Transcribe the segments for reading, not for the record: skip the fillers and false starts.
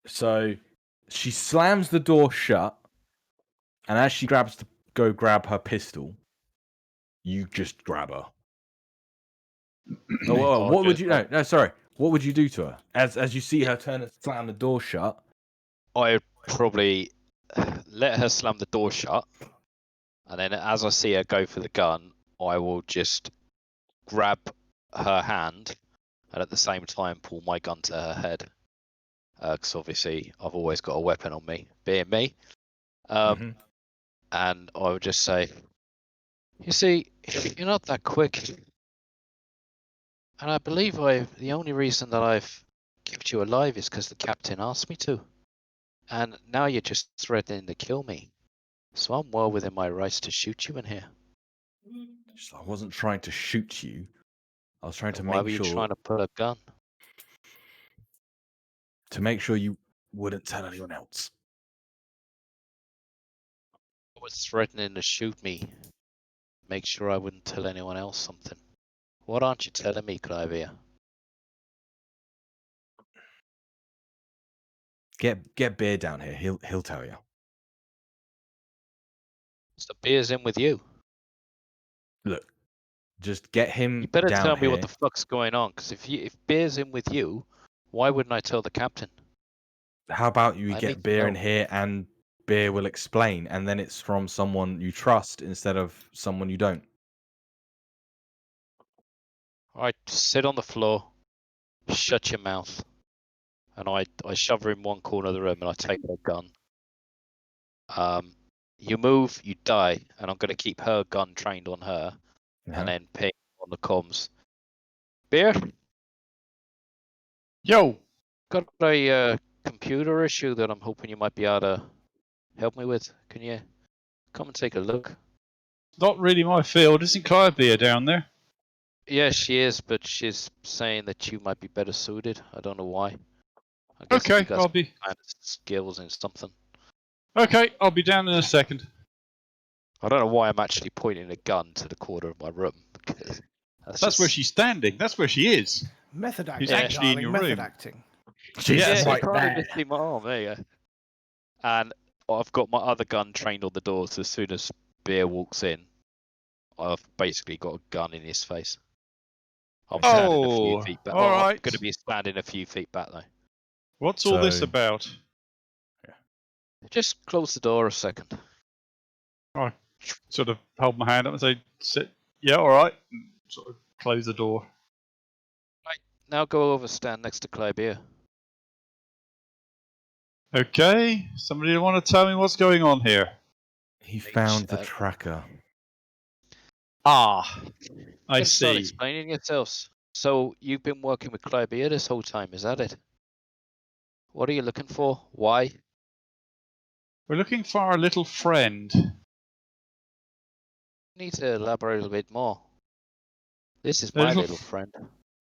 So she slams the door shut, and as she grabs to go grab her pistol, you just grab her. What would you? No, sorry. What would you do to her as you see her turn and slam the door shut? I'd probably let her slam the door shut, and then as I see her go for the gun, I will just grab her hand, and at the same time pull my gun to her head. Because obviously I've always got a weapon on me, being me. And I would just say, you see, you're not that quick. And I believe the only reason that I've kept you alive is because the captain asked me to. And now you're just threatening to kill me. So I'm well within my rights to shoot you in here. I wasn't trying to shoot you. I was trying to make sure. Why were you trying to pull a gun? To make sure you wouldn't tell anyone else. I was threatening to shoot me. Make sure I wouldn't tell anyone else something. What aren't you telling me, Clive? Get Beer down here. He'll tell you. So Beer's in with you. Look, just get him. You better down tell me here. what the fuck's going on, because if Beer's in with you, why wouldn't I tell the captain? How about you get Beer in here and Beer will explain, and then it's from someone you trust instead of someone you don't. Alright, sit on the floor, shut your mouth, and I shove her in one corner of the room and I take her gun. You move, you die, and I'm going to keep her gun trained on her, and then ping on the comms. Beer? Yo! Got a computer issue that I'm hoping you might be able to help me with. Can you come and take a look? Not really my field. Isn't Clive Beer down there? Yeah, she is, but she's saying that you might be better suited. I don't know why. I guess Okay, you got I'll be kind of skills in something. Okay, I'll be down in a second. I don't know why I'm actually pointing a gun to the corner of my room. That's where she's standing. That's where she is. Method acting. She's actually in your method room. acting. Yeah, right you can't just see my arm. There you go. And I've got my other gun trained on the door, so as soon as Beer walks in, I've basically got a gun in his face. I'm standing a few feet back. all right. I'm going to be standing a few feet back though. What's all this about? Just close the door a second. I sort of hold my hand up and say, "Sit." Yeah, all right. And sort of close the door. Right, now go over, stand next to Clive Beer. Okay. Somebody want to tell me what's going on here? He found the tracker. Ah, I Start see. explaining yourselves. So you've been working with Clive Beer this whole time, is that it? What are you looking for? Why? We're looking for our little friend. Need to elaborate a little bit more. This is my little friend.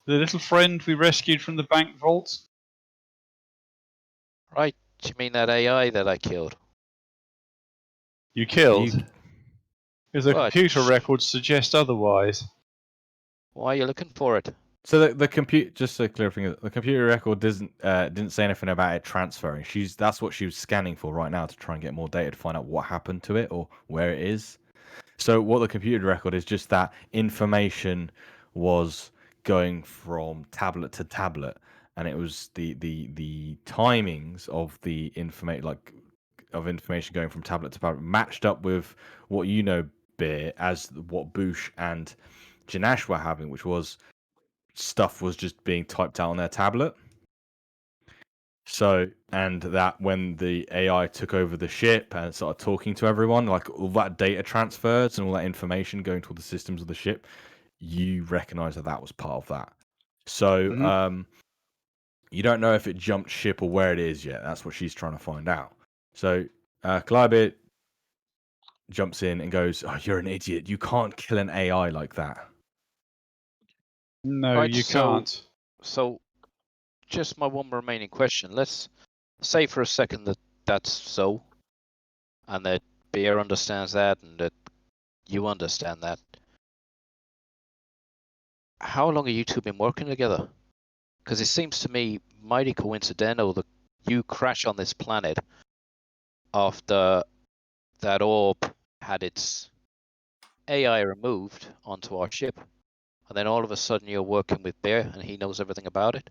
The little friend we rescued from the bank vault? Right, you mean that AI that I killed? You killed? Because the computer records suggest otherwise. Why are you looking for it? So the computer, just so clear thing, the computer record didn't say anything about it transferring. That's what she was scanning for right now to try and get more data to find out what happened to it or where it is. So what the computer record is just that information was going from tablet to tablet, and it was the timings of the information going from tablet to tablet matched up with what you know, Beer, as what Boosh and Janash were having, which was stuff was just being typed out on their tablet. So, and that when the AI took over the ship and started talking to everyone, like all that data transfers and all that information going to all the systems of the ship, you recognize that was part of that. So, you don't know if it jumped ship or where it is yet. That's what she's trying to find out. So, Clybit jumps in and goes, "Oh, you're an idiot. You can't kill an AI like that." No, you can't. So, just my one remaining question. Let's say for a second that that's so, and that Beer understands that, and that you understand that. How long have you two been working together? Because it seems to me mighty coincidental that you crash on this planet after that orb had its AI removed onto our ship, and then all of a sudden you're working with Bear and he knows everything about it.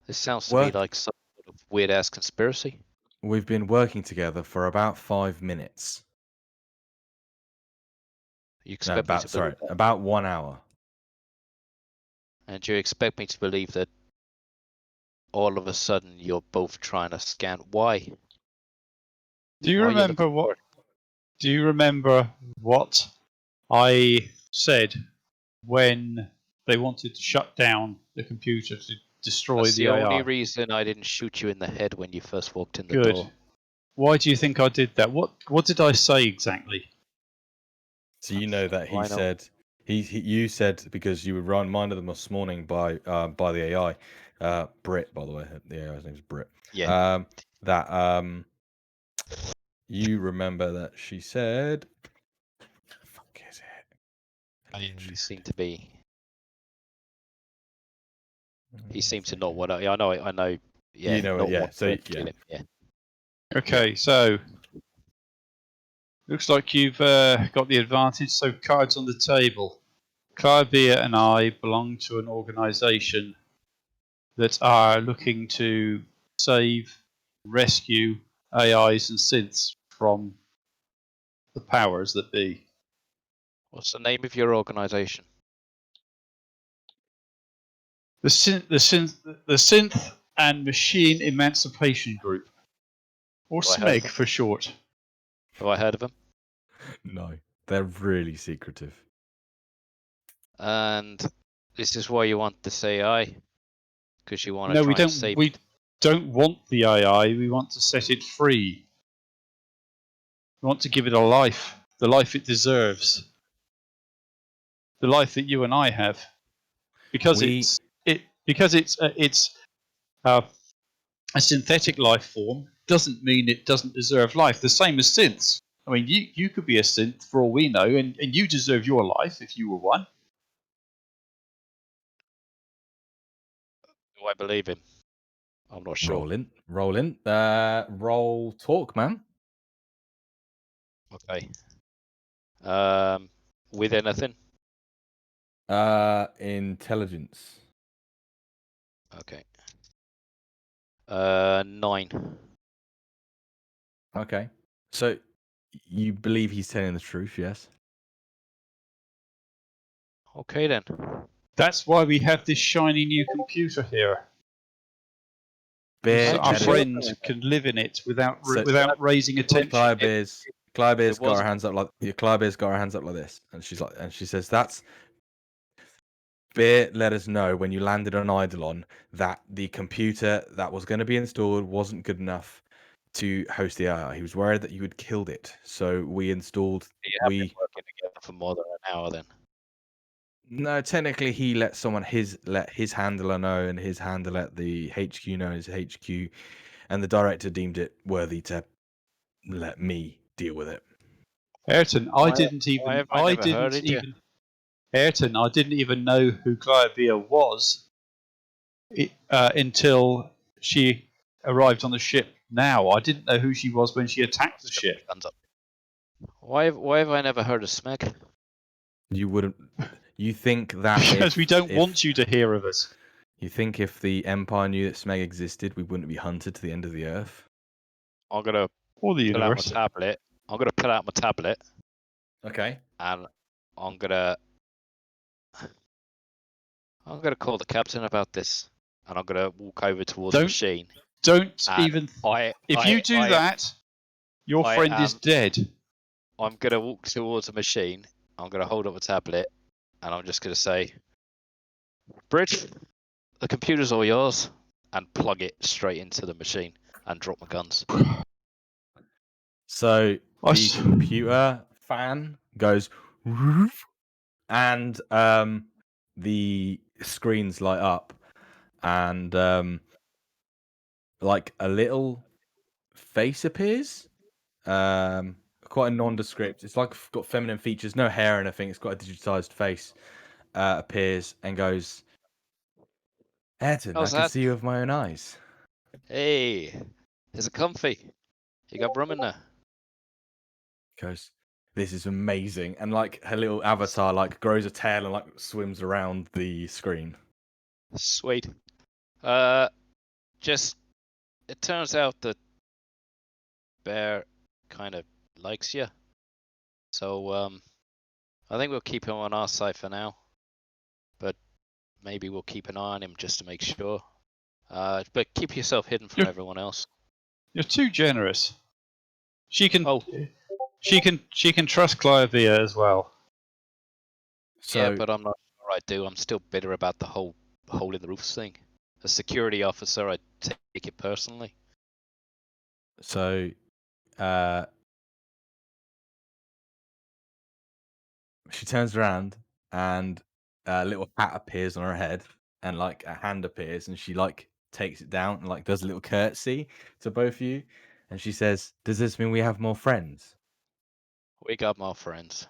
This sounds to me like some sort of weird ass conspiracy. We've been working together for about 5 minutes. You No, expect me to believe that? about 1 hour. And do you expect me to believe that all of a sudden you're both trying to scan? Why? Do you Why are you remember looking for what? it? Do you remember what I said when they wanted to shut down the computer to destroy That's the the AI? only reason I didn't shoot you in the head when you first walked in the Good. door. Why do you think I did that? What did I say exactly? So you know that he Why not? said you said because you were reminded them this morning by the AI, Brit, by the way. The AI's name's Brit. Yeah. That you remember that she said, "The fuck is it?" He seemed to be. He seemed to Second. not want to. I know. Yeah. You know it, not yeah. want So to kill yeah. him. Yeah. Okay, so looks like you've got the advantage. So cards on the table. Clivebeer and I belong to an organisation that are looking to save, rescue AIs and synths from the powers that be. What's the name of your organisation? The Synth and Machine Emancipation Group, or Have I heard of SMEG them? for short. Have I heard of them? No, they're really secretive. And this is why you want this AI, because you want to No, try we and don't. save. We don't want the AI. We want to set it free. We want to give it a life, the life it deserves, the life that you and I have, because it's a synthetic life form. Doesn't mean it doesn't deserve life. The same as synths. I mean, you could be a synth for all we know, and you deserve your life if you were one. Do I believe him? I'm not sure. Roll in. Roll talk, man. Okay. With anything? Intelligence. Okay. 9. Okay. So you believe he's telling the truth, yes? Okay then. That's why we have this shiny new computer here. Bear, So our Just let it- friends can live in it without So- raising attention. Clivebeer's It got was- her hands up like Clivebeer's got her hands up like this, and she says, "That's Bear. Let us know when you landed on Eidolon that the computer that was going to be installed wasn't good enough to host the AI. He was worried that you had killed it, so we installed. You have been working together for more than an hour then. No, technically, he let his handler know, and his handler let the HQ know as HQ, and the director deemed it worthy to let me deal with it. Ayrton, Why have I never heard of you? Ayrton, I didn't even know who Clivebeer was until she arrived on the ship. Now, I didn't know who she was when she attacked the ship. Guns up. Why have I never heard of Smeg? You wouldn't. You think that Because we don't if- want you to hear of us. You think if the Empire knew that Smeg existed, we wouldn't be hunted to the end of the earth? I'm gonna Or the pull out my universe. tablet. I'm gonna pull out my tablet Okay. and I'm gonna call the captain about this, and I'm gonna walk over towards the Don't- machine. Don't And even. If I- you do I- that, your I friend is am- dead. I'm gonna walk towards the machine. I'm gonna hold up a tablet, and I'm just gonna say, "Bridge, the computer's all yours," and plug it straight into the machine and drop my guns. So I the s- computer fan goes, "Woof," and the screens light up, and like a little face appears. Quite a nondescript. It's like got feminine features, no hair or anything. It's got a digitized face. Appears and goes, Ayrton, I How's can that? see you with my own eyes. Hey, is it comfy? You got room in there? Goes, this is amazing, and like her little avatar like grows a tail and like swims around the screen. Sweet. Just it turns out that Bear kind of likes you, so I think we'll keep him on our side for now, but maybe we'll keep an eye on him just to make sure. But keep yourself hidden from everyone else. You're too generous. She can. Oh, She can trust Cliovia as well. So yeah, but I'm not sure I do. I'm still bitter about the whole hole in the roofs thing. As security officer, I take it personally. So, she turns around and a little hat appears on her head, and like a hand appears, and she like takes it down and like does a little curtsy to both of you, and she says, "Does this mean we have more friends?" We got more friends.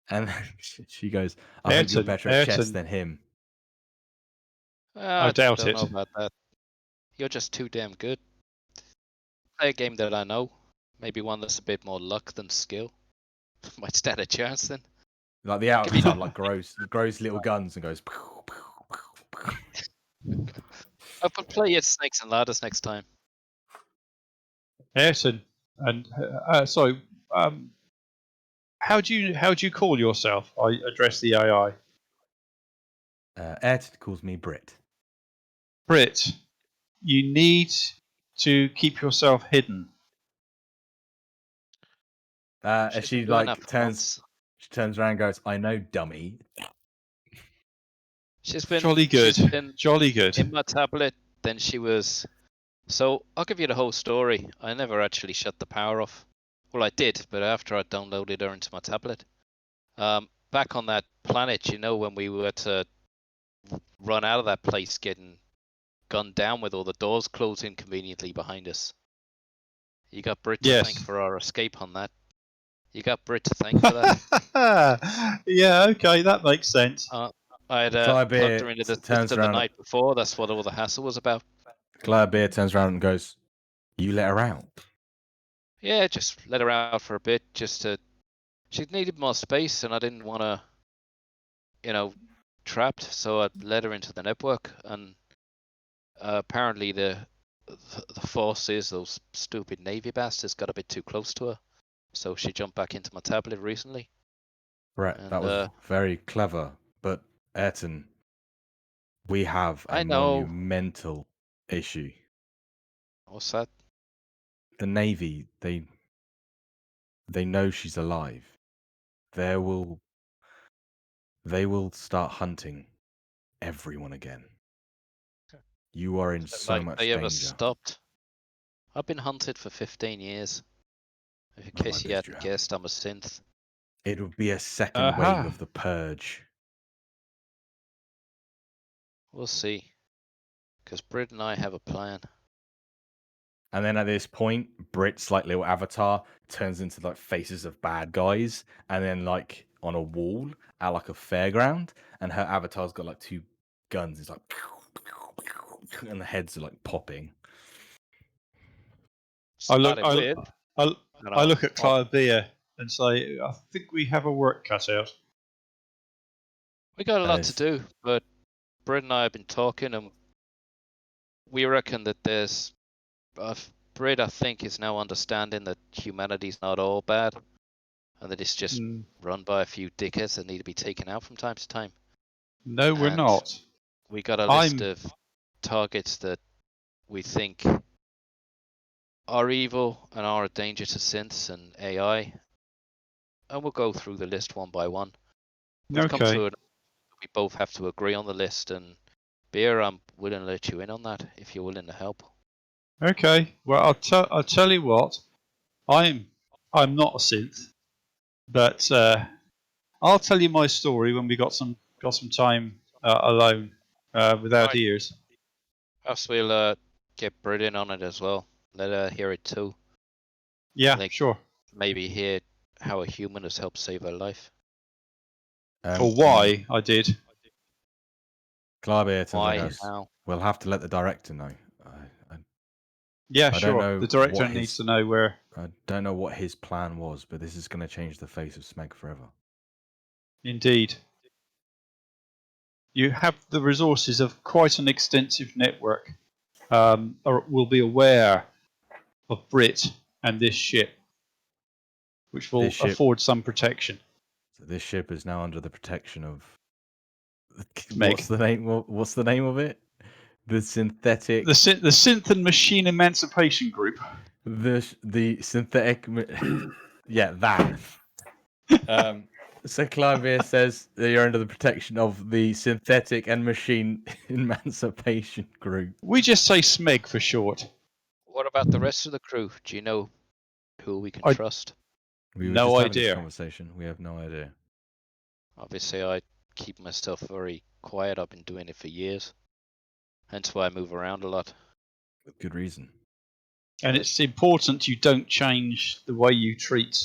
And then she goes, "I hope you're better at chess than him." I doubt don't it. know about that. You're just too damn good. Play a game that I know. Maybe one that's a bit more luck than skill. Might stand a chance then. Like the Give me avatar like grows little guns and goes. Pew, pew, pew, pew. I'll play it Snakes and Ladders next time. Ayrton, and sorry, how do you call yourself? I address the AI. Ayrton calls me Brit. Brit, you need to keep yourself hidden. And She's she been doing like that for turns around and goes, "I know, dummy." She's Jolly good. been Jolly good. in my tablet. Then she was. So I'll give you the whole story. I never actually shut the power off. Well, I did, but after I downloaded her into my tablet. Back on that planet, when we were to run out of that place, getting gunned down with all the doors closing conveniently behind us. You got Brit to thank Yes. for our escape on that. You got Brit to thank for that. Yeah, okay, that makes sense. I had plugged her into the turns system the around. night before. That's what all the hassle was about. Beer turns around and goes, "You let her out." Yeah, just let her out for a bit, just to. She needed more space, and I didn't want to, trapped. So I let her into the network, and apparently the forces, those stupid Navy bastards, got a bit too close to her. So she jumped back into my tablet recently. Right, And that was very clever. But Ayrton, we have a I know. monumental issue. What's that? The Navy, they know she's alive. They will start hunting everyone again. You are in so Like much they ever danger. stopped? I've been hunted for 15 years. In Well, I case you bet you hadn't haven't. guessed, I'm a synth. It would be a second wave of the purge. We'll see. Because Brit and I have a plan. And then at this point, Brit's like little avatar turns into like faces of bad guys, and then like on a wall at like a fairground, and her avatar's got like two guns. It's like, and the heads are like popping. I look Started with, I look at Cliovia and say, I think we have a work cut out. we got a lot to Yes. do, but Brit and I have been talking, and we reckon that there's. Brit, I think, is now understanding that humanity's not all bad, and that it's just run by a few dickheads that need to be taken out from time to time. No, we're And not. we got a list of targets that we think are evil and are a danger to synths and AI, and we'll go through the list one by one. We've come to it. We both have to agree on the list, and Beer, I'm willing to let you in on that if you're willing to help. Okay. Well, I'll tell you what. I'm not a synth, but I'll tell you my story when we got some time alone without ears. Perhaps we'll get Brit in on it as well. Let her hear it too. Yeah, Like, sure. maybe hear how a human has helped save her life. Or why I did. Clive turns Why? and goes, How? we'll have to let the director know. Yeah, I sure. don't know The director what needs his to know where. I don't know what his plan was, but this is going to change the face of Smeg forever. Indeed. You have the resources of quite an extensive network, or will be aware of Brit and this ship, which will This ship- afford some protection. So this ship is now under the protection of Smeg. What's the name of it? The synthetic. The Synth and Machine Emancipation Group. The synthetic. Yeah, that. So Clive says that you're under the protection of the Synthetic and Machine Emancipation Group. We just say SMEG for short. What about the rest of the crew? Do you know who we can trust? We were No just having this idea. conversation. We have no idea. Obviously, I keep myself very quiet. I've been doing it for years. Hence why I move around a lot. With good reason. And it's important you don't change the way you treat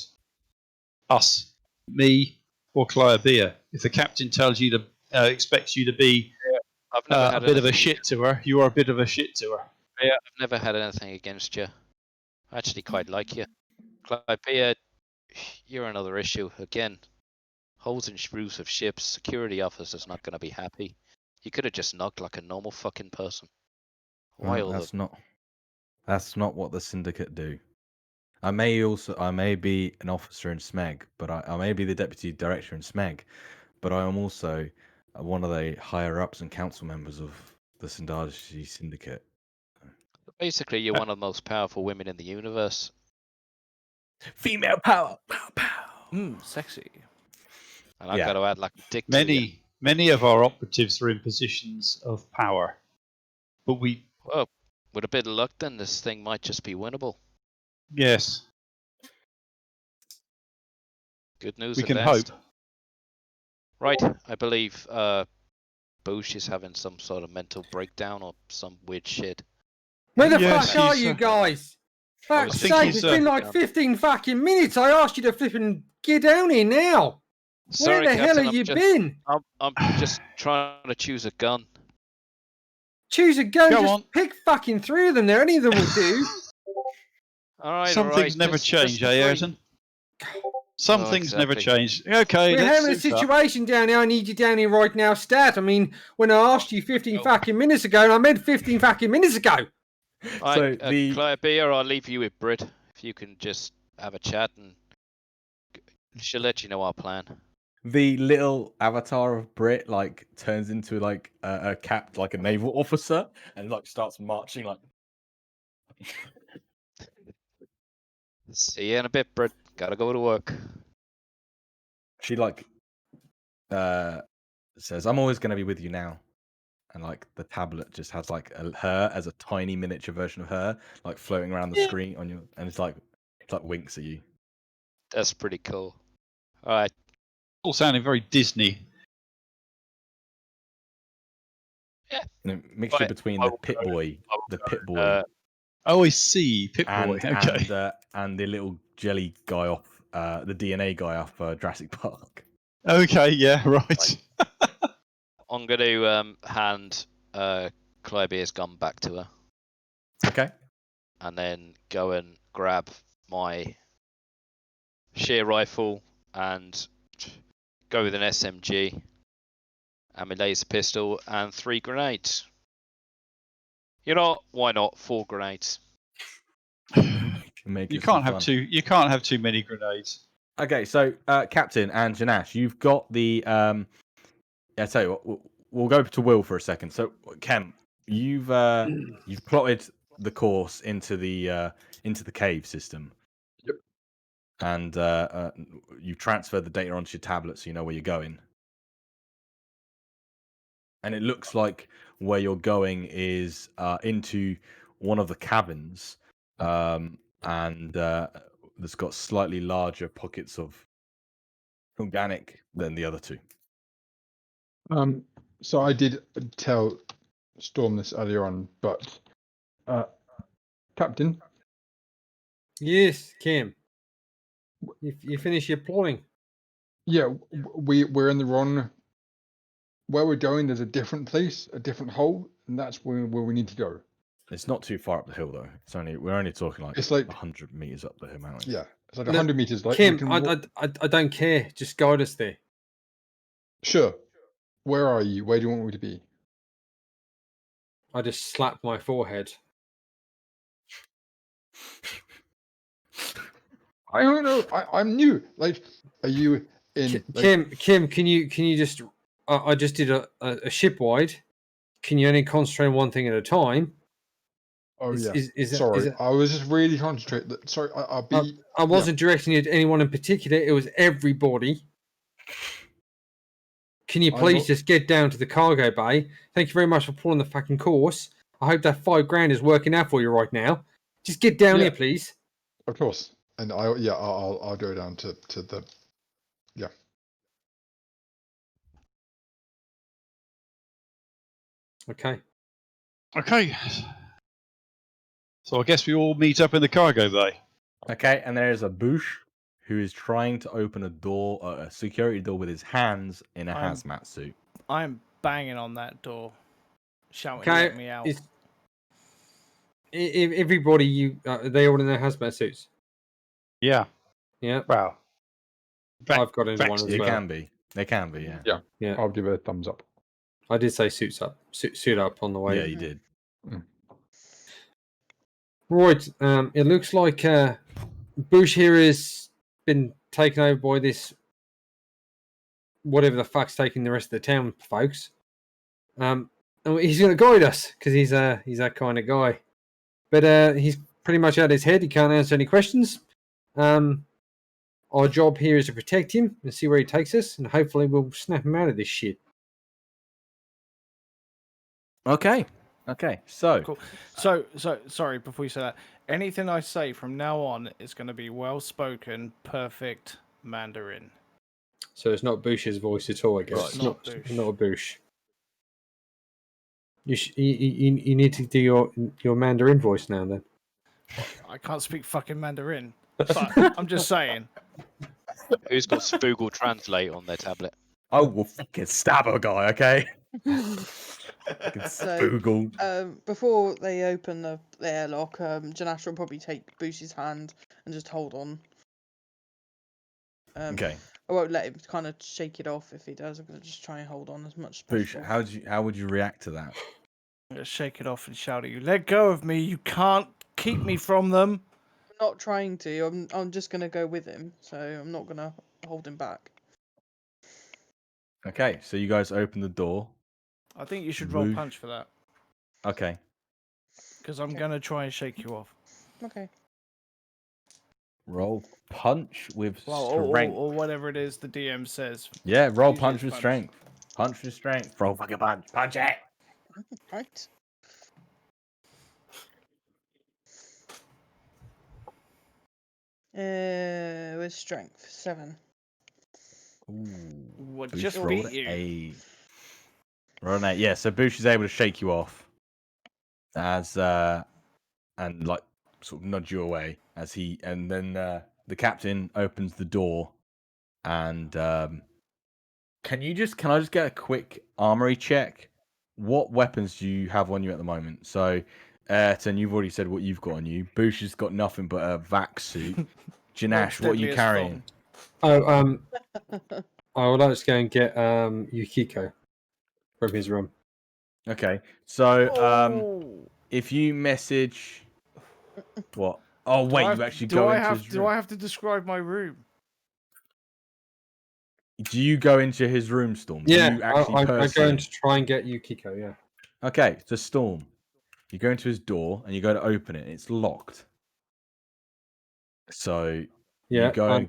us, me, or Cliabea. If the captain tells you to expects you to be I've never had a bit of a anything- shit to her, you are a bit of a shit to her. Yeah, I've never had anything against you. I actually quite like you. Clipea, you're another issue. Again, holes and screws of ships, security officer's not going to be happy. You could have just knocked like a normal fucking person. Why all That's not what the syndicate do. I may be an officer in SMEG, but I may be the deputy director in SMEG, but I am also one of the higher ups and council members of the Sindaji Syndicate. Basically, you're one of the most powerful women in the universe. Female power, pow pow. Sexy. And I've Yeah. got to add like a dick to you. Many of our operatives are in positions of power, but we Well, with a bit of luck, then this thing might just be winnable. yes, Good news we at can last. hope. Right, I believe Boosh is having some sort of mental breakdown or some weird shit. Where the Yes, fuck are he's, you guys? Fuck's thinking sake, he's, it's been like 15 fucking minutes. I asked you to flipping get down here now. Sorry, Where the hell Captain, have you just, been? I'm just trying to choose a gun. Choose a gun, Go just on. pick fucking 3 of them there. Any of them will do. Alright, Some things never change, eh, Ayrton? Some things never change. Okay, We're let's having a suit up. situation down here. I need you down here right now, stat. I mean, when I asked you 15 fucking minutes ago, and I meant 15 fucking minutes ago. Right, Cliabea, I'll leave you with Brit. If you can just have a chat and she'll let you know our plan. The little avatar of Brit like turns into like a naval officer and like starts marching like. See you in a bit, Brit. Gotta go to work. She like says, "I'm always going to be with you now," and like the tablet just has like her as a tiny miniature version of her, like floating around the screen on you, and it's like winks at you. That's pretty cool. Alright. All sounding very Disney. Yeah. And a mixture Right, between I the will Pit go- Boy, I will the go, Pit Boy, Oh, I see. Pip-Boy. Okay. and the little jelly guy off the DNA guy off Jurassic Park. Okay, yeah, right. I'm going to hand Cliabea's gun back to her Okay. and then go and grab my shear rifle and go with an SMG and my laser pistol and 3 grenades. You know, why not? 4 grenades. Make You it some can't have fun. too. You can't have too many grenades. Okay, so Captain and Janash, you've got the yeah. I tell you what, we'll go to Will for a second. So Kem, you've plotted the course into the cave system. Yep. And you transfer the data onto your tablet so you know where you're going. And it looks like where you're going is into one of the cabins, and that's got slightly larger pockets of organic than the other two. So I did tell Storm this earlier on, but Captain, Yes, Kim. You finish your plotting. yeah, we're in the wrong where we're going, there's a different place, a different hole, and that's where we need to go. It's not too far up the hill though. We're only talking like It's like 100 meters up the mountain. yeah, it's like Look, 100 meters. Like Kim, we can I don't care. Just guide us there. Sure. Where are you? Where do you want me to be? I just slapped my forehead. I don't know. I'm new. Like, are you in? Like, Kim, can you just? I just did a ship wide. Can you only concentrate on one thing at a time? oh Is- yeah. is that- Sorry, is that- I was just really concentrating. Sorry, I'll be. I wasn't directing it at anyone in particular. It was everybody. Can you I'm please not- just get down to the cargo bay? Thank you very much for pulling the fucking course. I hope that $5,000 is working out for you right now. Just get down Yeah. here, please. Of course. And I'll go down to the. Yeah. Okay. Okay. So I guess we all meet up in the cargo bay. Okay, and there is a Boosh who is trying to open a door, a security door, with his hands in a hazmat suit. I'm banging on that door, shouting, Okay. "Let me out!" Everybody, they all in their hazmat suits. Yeah. Yeah. Wow. I've got into one as They well. can be. They can be. Yeah. Yeah. I'll give it a thumbs up. I did say suit up on the way. Yeah, you did. Right. It looks like Bush here has been taken over by this whatever the fuck's taking the rest of the town, folks. And he's going to guide us because he's that kind of guy. But he's pretty much out of his head. He can't answer any questions. Our job here is to protect him and see where he takes us, and hopefully we'll snap him out of this shit. Okay. Okay. So, Cool. So sorry. Before you say that, anything I say from now on is going to be well spoken, perfect Mandarin. So it's not Bush's voice at all, I guess. Right, It's not not, Bush. not a Bush. You need to do your Mandarin voice now, then. I can't speak fucking Mandarin, but I'm just saying. Who's got Spoogle Translate on their tablet? I will fucking stab a guy. Okay. Fucking spoogle. Before they open the airlock, Janash will probably take Boosie's hand and just hold on. Okay. I won't let him kind of shake it off if he does. I'm gonna just try and hold on as much as Bush, possible. how would you react to that? I'm going to shake it off and shout at you. Let go of me. You can't keep me from them. I'm not trying to. I'm just gonna go with him. So I'm not gonna hold him back. Okay. So you guys open the door. I think you should roll Woo. punch for that. Okay. Because I'm Okay. going to try and shake you off. Okay. Roll punch with Well, strength. or whatever it is the DM says. Yeah, roll Usually punch it's with punch. strength. Punch with strength. Roll fucking punch. Punch it. Right. With strength 7. What Boosh just rolled beat you? a roll an 8. Yeah, so Boosh is able to shake you off as and like sort of nudge you away as and then the captain opens the door and can I just get a quick armory check? What weapons do you have on you at the moment? So Ayrton, you've already said what you've got on you. Boosh has got nothing but a vac suit. Janash, what are you Deadliest carrying? thong. I would like to go and get Yukiko from his room. Okay, so Oh. if you message what? Oh wait, you actually go into his room. Do I have to describe my room? Do you go into his room, Storm? Do Yeah, you actually I'm personally? going to try and get Yukiko. Yeah. Okay, so Storm, you go into his door and you go to open it. It's locked. So Yeah. you go.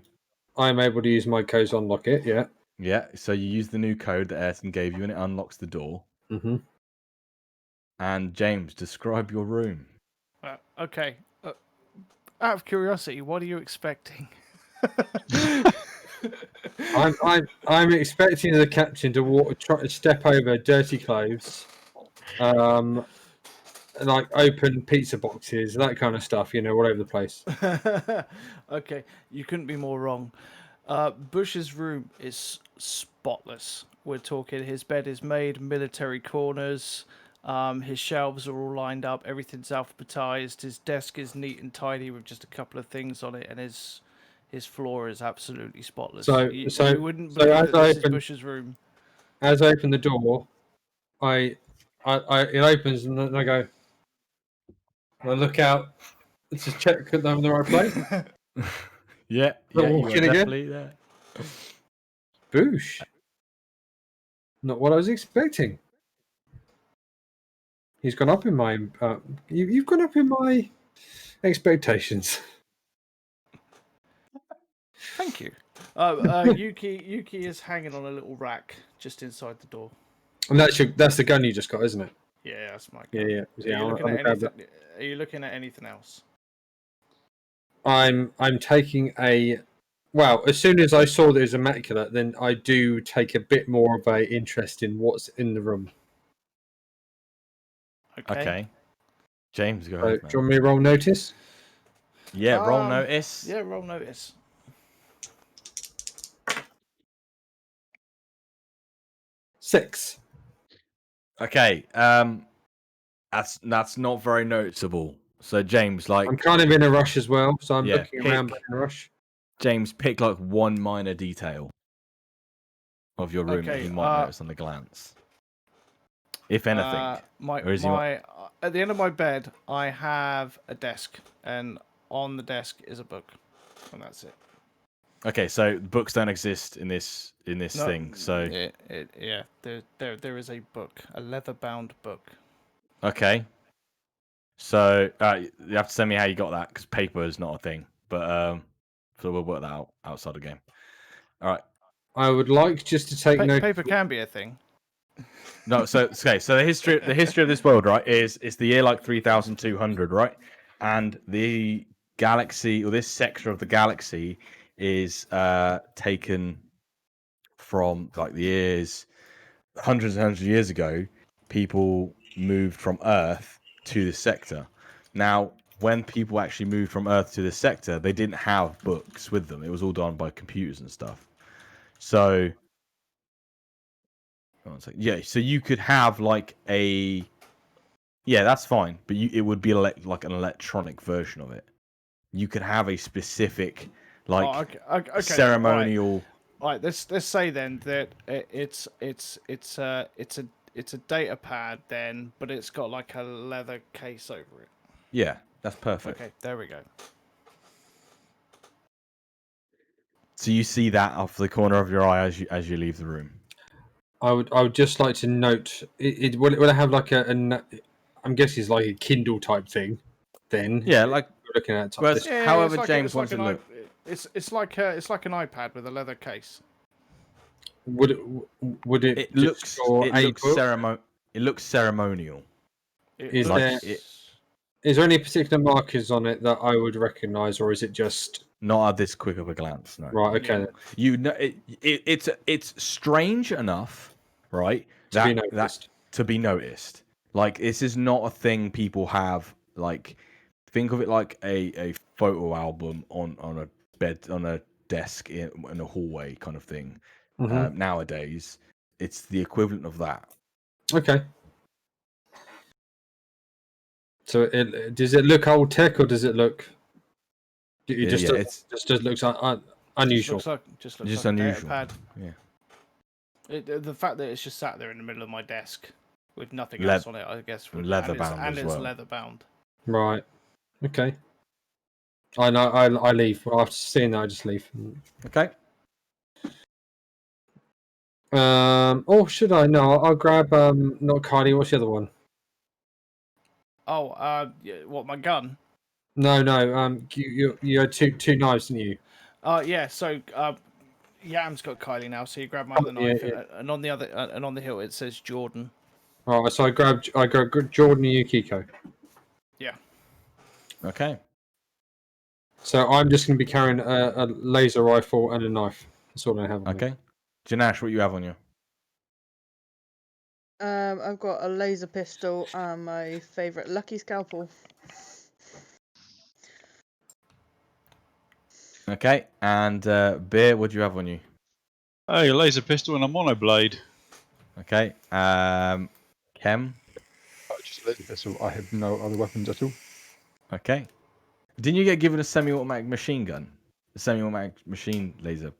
I'm able to use my codes to unlock it. Yeah. Yeah, so you use the new code that Ayrton gave you and it unlocks the door. Mm-hmm. And James, describe your room. Okay. Out of curiosity, what are you expecting? I'm expecting the captain to try to step over dirty clothes, like open pizza boxes, that kind of stuff. All over the place. Okay, you couldn't be more wrong. Bush's room is spotless, we're talking his bed is made, military corners, his shelves are all lined up, everything's alphabetized, his desk is neat and tidy with just a couple of things on it, and his floor is absolutely spotless. So- you, so- you wouldn't so believe as that I this is open- Bush's room. As I open the door, it opens and then I go. I look out to check that I'm in the right place. Yeah, Not yeah, you are walking again? definitely there. Boosh. Not what I was expecting. He's gone up in my. You've gone up in my expectations. Thank you. Yuki is hanging on a little rack just inside the door. And that's the gun you just got, isn't it? Yeah, that's my Yeah, gun. yeah. Are Yeah, you I'm looking gonna at grab anything? Are you looking at anything else? I'm taking a. Well, as soon as I saw that it was immaculate, then I do take a bit more of a interest in what's in the room. Okay. James, go So, ahead, do man. you want me to roll notice? Yeah, roll notice. Yeah, roll notice. 6. Okay. That's not very noticeable. So James, like, I'm kind of in a rush as well, so I'm Yeah, looking around pick- in a rush. James, pick like one minor detail of your room that Okay, he might notice on the glance, if anything. Or is he at the end of my bed, I have a desk, and on the desk is a book, and that's it. Okay, so books don't exist in this No, thing. So yeah, there is a book, a leather-bound book. okay, so you have to send me how you got that because paper is not a thing. But so we'll work that out outside the game. All right. I would like just to take note. Paper can be a thing. No, so okay, so the history of this world, right, is it's the year like 3200, right, and the galaxy or this sector of the galaxy is taken from like the years hundreds and hundreds of years ago. People moved from Earth to this sector. Now, when people actually moved from Earth to this sector, they didn't have books with them. It was all done by computers and stuff. So yeah, so you could have like a that's fine, but it would be like an electronic version of it. You could have a specific like Okay, ceremonial. All right, let's say then that it's a data pad then, but it's got like a leather case over it. Yeah, that's perfect. Okay, there we go. So you see that off the corner of your eye as you leave the room. I would just like to note. Will it have like I'm guessing it's like a Kindle type thing. Then Yeah, like we're looking at well, this. Yeah, however it's like James wants an it to look. It's like an iPad with a leather case. Would it It just looks store it a looks book? it looks ceremonial. Is Like there any particular markers on it that I would recognise, or is it just not at this quick of a glance, no. right? Okay, Yeah. You know, it's strange enough, right? to be noticed. To be noticed. Like this is not a thing people have. Like think of it like a photo album on a bed on a desk in a hallway kind of thing. Nowadays, it's the equivalent of that. Okay. So does it look old tech or does it look? It Yeah, just looks unusual. Just looks just like a data unusual. pad. Yeah. The fact that it's just sat there in the middle of my desk with nothing Le- else on it, I guess. leather bound and as it's well. leather bound. Right. Okay. I know. I leave. Well, after seeing that, I just leave. Okay. Oh, should I? No, I'll grab. Not Cardi. What's the other one? Oh, yeah, what, my gun? No. You had two knives, didn't you? Yeah. So, Yam's got Kylie now, so you grab my other yeah, knife, yeah. and on the other, and on the hilt it says Jordan. All right. So I grabbed Jordan and Yukiko. Yeah. Okay. So I'm just going to be carrying a laser rifle and a knife. That's all I have. On me. Okay. Janash, what you have on you? I've got a laser pistol and my favourite lucky scalpel. Okay. And Beer, what do you have on you? Hey, a laser pistol and a monoblade. Okay. Kem. Just a laser pistol. I have no other weapons at all. Okay. Didn't you get given a semi-automatic machine gun? A semi-automatic machine laser?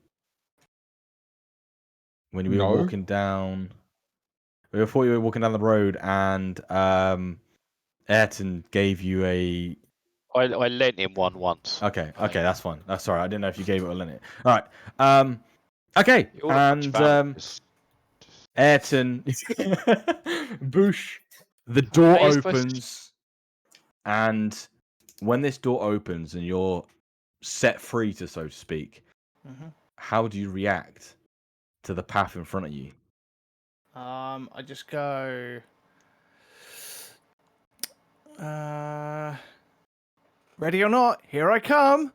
When you were No. walking down... We thought you were walking down the road and Ayrton gave you a... I lent him one once. Okay, I okay, that's fine. That's all right. I didn't know if you gave it or lent it. All right. Okay, You're a bunch and of animals. Ayrton... Boosh, the door Are you supposed to- opens, and when this door opens and you're set free, to so to speak, Mhm. how do you react to the path in front of you? I just go. Ready or not, here I come.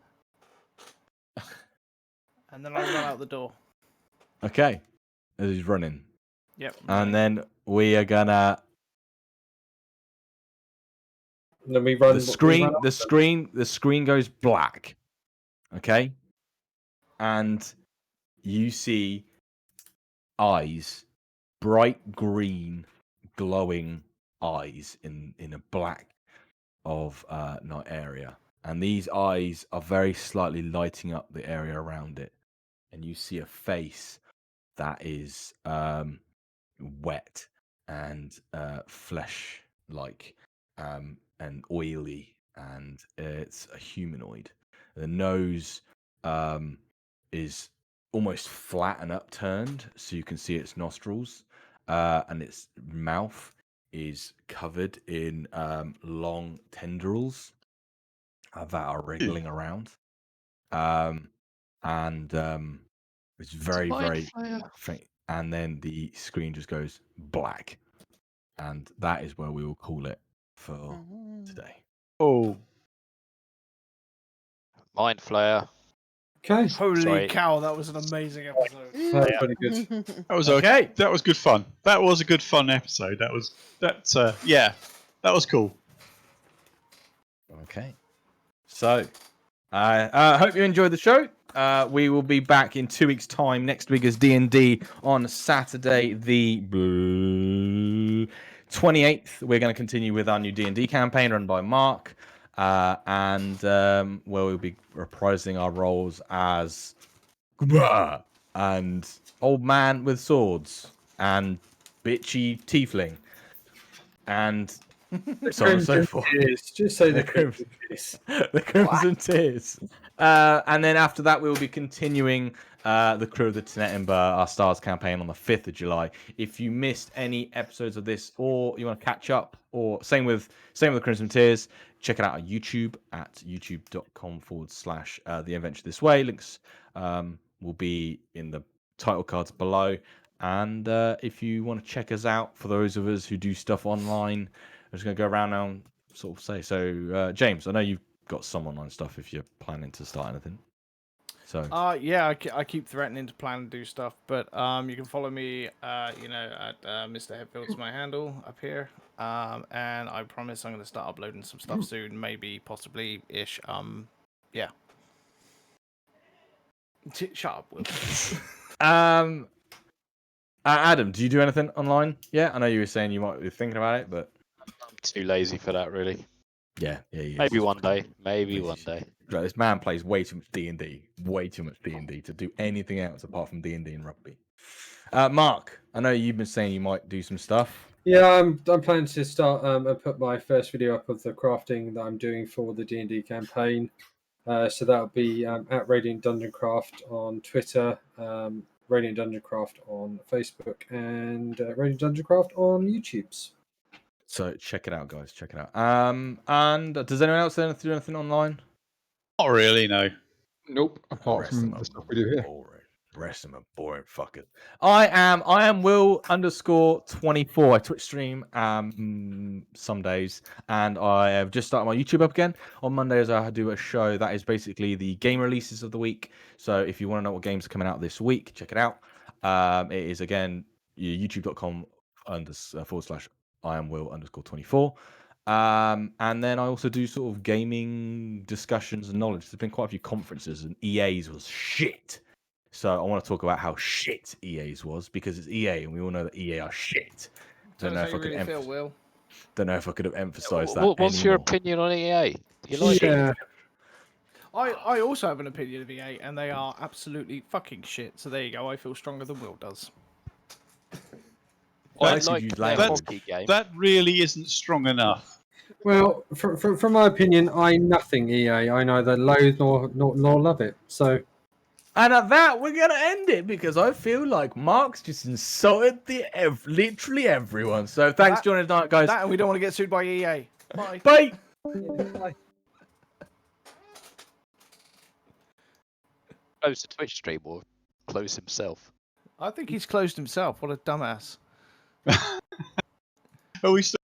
And then I run out the door. Okay, as he's running, Yep. and then we are gonna And then we run. the screen goes black. Okay, and you see eyes, bright green, glowing eyes in a black of night area, and these eyes are very slightly lighting up the area around it, and you see a face that is wet and flesh like and oily, and it's a humanoid. The nose is almost flat and upturned, so you can see its nostrils, and its mouth is covered in long tendrils that are wriggling around. And it's very, very faint. And then the screen just goes black. And that is where we will call it for Mhm. today. Oh, Mind flayer. Okay, Holy Sorry. cow, that was an amazing episode. that's pretty good. that was Okay. That was good fun. That was a good fun episode. That was yeah, that was cool. Okay. So I hope you enjoyed the show. We will be back in 2 weeks' time. Next week is D&D on Saturday, the 28th. We're going to continue with our new D&D campaign run by Mark, and where we'll be reprising our roles as and old man with swords and bitchy tiefling and so on and so forth. Tears. Just say the The Crimson Tears. The Crimson Tears. And then after that, we will be continuing the Crew of the Tennetenba, our Stars campaign on the 5th of July. If you missed any episodes of this, or you want to catch up, or same with the Crimson Tears, check it out on YouTube at youtube.com/The Adventure This Way. Links will be in the title cards below. And if you want to check us out, for those of us who do stuff online, I'm just going to go around now and sort of say. So, James, I know you've got some online stuff if you're planning to start anything. So, Yeah, I keep threatening to plan and do stuff, but you can follow me, at Mr. Headfield's my handle up here, and I promise I'm going to start uploading some stuff soon, maybe, possibly, ish. Yeah. Shut up, Will. Adam, do you do anything online? Yeah, I know you were saying you might be thinking about it, but I'm too lazy for that, really. yeah, he Maybe is. one day. Maybe Please. one day. Right, this man plays way too much D&D, way too much D&D to do anything else apart from D&D and rugby. Mark, I know you've been saying you might do some stuff. Yeah, I'm planning to start and put my first video up of the crafting that I'm doing for the D&D campaign. So that'll be at Radiant Dungeon Craft on Twitter, Radiant Dungeon Craft on Facebook, and Radiant Dungeon Craft on YouTube's. So check it out, guys. Check it out. And does anyone else do anything online? Not really, no. Nope. Apart Rest from of the stuff we do here. boring. Rest of them are boring fuckers. I am Will_24. I Twitch stream some days, and I have just started my YouTube up again. On Mondays I do a show that is basically the game releases of the week. So if you want to know what games are coming out this week, check it out. It is again youtube.com/IamWill_24. And then I also do sort of gaming discussions and knowledge. There's been quite a few conferences, and EA's was shit. So I want to talk about how shit EA's was, because it's EA and we all know that EA are shit. Don't know how you really feel, Will. Don't know if I could have emphasized that What's your anymore. opinion on EA? You like it? Yeah. I also have an opinion of EA, and they are absolutely fucking shit. So there you go. I feel stronger than Will does. I Nice of like you, their language. hockey game. That really isn't strong enough. Well, from my opinion, I nothing EA. I neither loathe nor love it. So. And at that, we're gonna end it because I feel like Mark's just insulted literally everyone. So thanks for joining tonight, guys. That, and we don't want to get sued by EA. Bye. Bye. Close the Twitch stream or close himself. I think he's closed himself. What a dumbass. Are we still